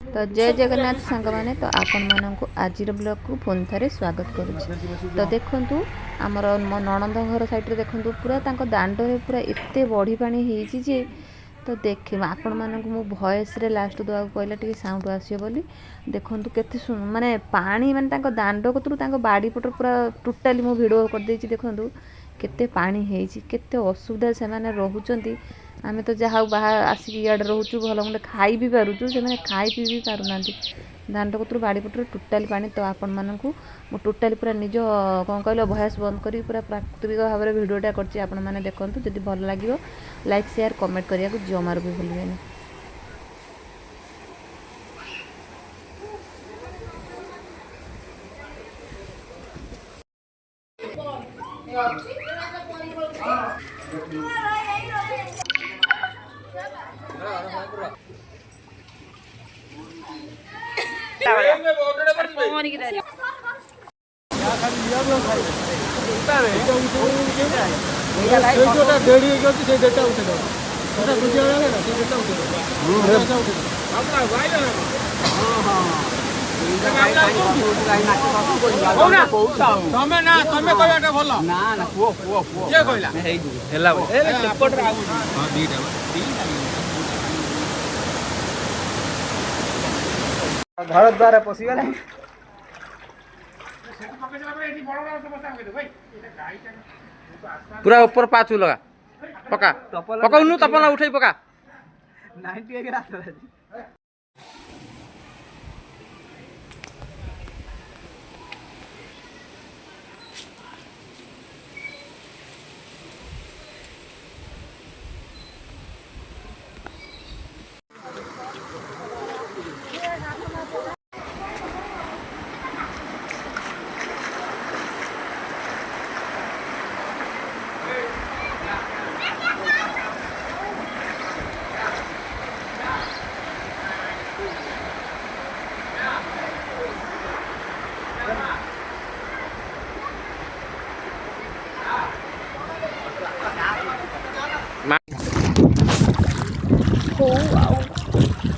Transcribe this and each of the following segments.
तो जय जगन्नाथ सांग मैंने तो आपण मानक आज ब्लॉग को पुणी थे स्वागत करुच्ची। तो देखु आमर मो नणंद घर साइड देखु पूरा दांडे पूरा एत बढ़ी पानी होती जे तो देख आपण मानक मु भॉइस रे लास्ट दवा कहला टी साउंड आसियो बोली देखु के माने पानी माने दांड कतरू बाड़ी पटर पूरा टोटाली मु वीडियो कर देछि। देखु केते पानी होती केते असुविधा से माने रहउचंती। आमे तो जहाँ बाहर आसिक इे रोचु भल मुंडे खाई भी पारुचु से खाई पी भी पारना दांड कतरू बाड़ी पटर टोटाली पानी। तो आपण मानक टोटाली पूरा निज कौन कहल भयस बंद कर पूरा प्राकृतिक भाव में भिडटा कर आपण मैंने देखूँ जदि भल लगे लाइक शेयर कमेंट करने को जमार भी भूलें। घर द्वारा पशिगला पूरा ऊपर पाचू लगा पका पका उन्नु तपना उठाई पका 90 के रात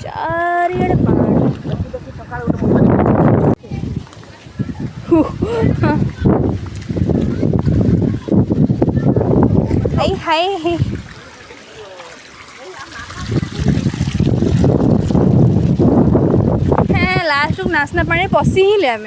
चारिड़े हाय हाय हाँ लास्ट नासना पानी पशि ही आम